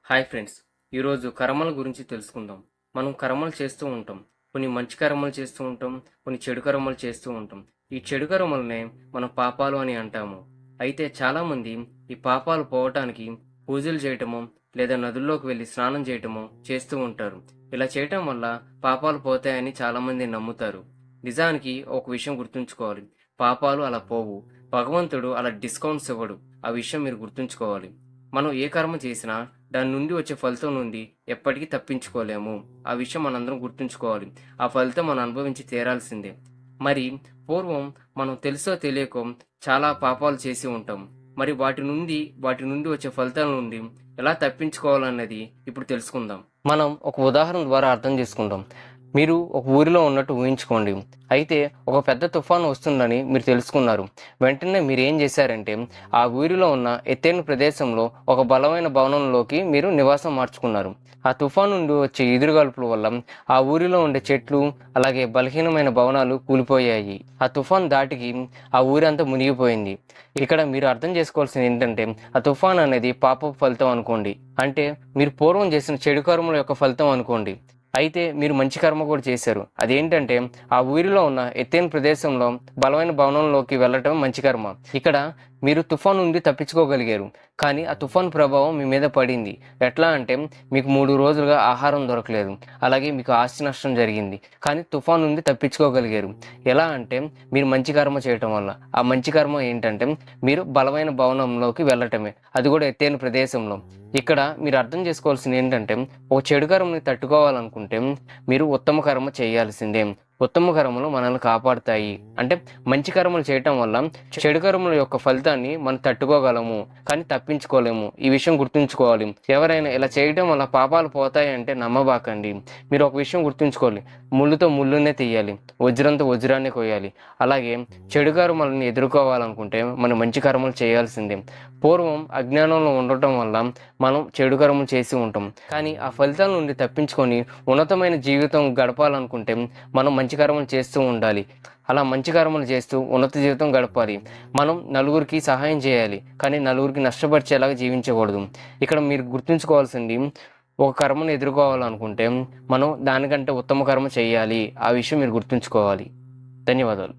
Hi friends, ఈరోజు కర్మల గురించి తెలుసుకుందాం. మనం కర్మలు చేస్తూ ఉంటాం. కొన్ని మంచి కర్మలు చేస్తూ ఉంటాం, కొన్ని చెడు కర్మలు చేస్తూ ఉంటాం. ఈ చెడు కర్మలనే మనం పాపాలు అని అంటాము. అయితే చాలామంది ఈ పాపాలు పోవటానికి పూజలు చేయటమో లేదా నదుల్లోకి వెళ్ళి స్నానం చేయటమో చేస్తూ ఉంటారు. ఇలా చేయటం వల్ల పాపాలు పోతాయని చాలామంది నమ్ముతారు. నిజానికి ఒక విషయం గుర్తుంచుకోవాలి. పాపాలు అలా పోవు. భగవంతుడు అలా డిస్కౌంట్స్ ఇవ్వడు. ఆ విషయం మీరు గుర్తుంచుకోవాలి. మనం ఏ కర్మ చేసినా దాని నుండి వచ్చే ఫలితం నుండి ఎప్పటికీ తప్పించుకోలేము. ఆ విషయం మనందరం గుర్తుంచుకోవాలి. ఆ ఫలితం మనం అనుభవించి తీరాల్సిందే. మరి పూర్వం మనం తెలుసో తెలియకో చాలా పాపాలు చేసి ఉంటాం. మరి వాటి నుండి వచ్చే ఫలితాల నుండి ఎలా తప్పించుకోవాలన్నది ఇప్పుడు తెలుసుకుందాం. మనం ఒక ఉదాహరణ ద్వారా అర్థం చేసుకుందాం. మీరు ఒక ఊరిలో ఉన్నట్టు ఊహించుకోండి. అయితే ఒక పెద్ద తుఫాను వస్తుందని మీరు తెలుసుకున్నారు. వెంటనే మీరు ఏం చేశారంటే ఆ ఊరిలో ఉన్న ఎత్తైన ప్రదేశంలో ఒక బలమైన భవనంలోకి మీరు నివాసం మార్చుకున్నారు. ఆ తుఫాను నుండి వచ్చే ఎదురుగాల్పుల వల్ల ఆ ఊరిలో ఉండే చెట్లు అలాగే బలహీనమైన భవనాలు కూలిపోయాయి. ఆ తుఫాన్ దాటికి ఆ ఊరి అంతా మునిగిపోయింది. ఇక్కడ మీరు అర్థం చేసుకోవాల్సింది ఏంటంటే ఆ తుఫాన్ అనేది పాప ఫలితం అనుకోండి. అంటే మీరు పూర్వం చేసిన చెడు కర్మల యొక్క ఫలితం అనుకోండి. అయితే మీరు మంచి కర్మ కూడా చేశారు. అదేంటంటే ఆ ఊరిలో ఉన్న ఎత్తైన ప్రదేశంలో బలమైన భవనంలోకి వెళ్ళటం మంచి కర్మ. ఇక్కడ మీరు తుఫాన్ నుండి తప్పించుకోగలిగారు. కానీ ఆ తుఫాన్ ప్రభావం మీ మీద పడింది. ఎట్లా అంటే మీకు 3 రోజులుగా ఆహారం దొరకలేదు. అలాగే మీకు ఆస్తి నష్టం జరిగింది. కానీ తుఫాన్ నుండి తప్పించుకోగలిగారు. ఎలా అంటే మీరు మంచి కర్మ చేయటం వల్ల. ఆ మంచి కర్మ ఏంటంటే మీరు బలమైన భవనంలోకి వెళ్ళటమే. అది కూడా ఎత్తైన ప్రదేశంలో. ఇక్కడ మీరు అర్థం చేసుకోవాల్సింది ఏంటంటే ఒక చెడు కర్మని తట్టుకోవాలనుకుంటే మీరు ఉత్తమ కర్మ చేయాల్సిందే. ఉత్తమ కర్మలు మనల్ని కాపాడుతాయి. అంటే మంచి కర్మలు చేయటం వల్ల చెడు కర్మల యొక్క ఫలితాన్ని మనం తట్టుకోగలము, కానీ తప్పించుకోలేము. ఈ విషయం గుర్తుంచుకోవాలి. ఎవరైనా ఇలా చేయటం వల్ల పాపాలు పోతాయి అంటే నమ్మబాకండి. మీరు ఒక విషయం గుర్తుంచుకోవాలి. ముళ్ళుతో ముళ్ళునే తీయాలి, వజ్రంతో వజ్రాన్ని కోయాలి. అలాగే చెడు కర్మలను ఎదుర్కోవాలనుకుంటే మనం మంచి కర్మలు చేయాల్సిందే. పూర్వం అజ్ఞానంలో ఉండటం వల్ల మనం చెడు కర్మలు చేసి ఉంటాం. కానీ ఆ ఫలితాల నుండి తప్పించుకొని ఉన్నతమైన జీవితం గడపాలనుకుంటే మనం మంచి కర్మలు చేస్తూ ఉండాలి. అలా మంచి కర్మలు చేస్తూ ఉన్నత జీవితం గడపాలి. మనం నలుగురికి సహాయం చేయాలి, కానీ నలుగురికి నష్టపరిచేలాగా జీవించకూడదు. ఇక్కడ మీరు గుర్తుంచుకోవాల్సింది, ఒక కర్మను ఎదుర్కోవాలనుకుంటే మనం దానికంటే ఉత్తమ కర్మ చేయాలి. ఆ విషయం మీరు గుర్తుంచుకోవాలి. ధన్యవాదాలు.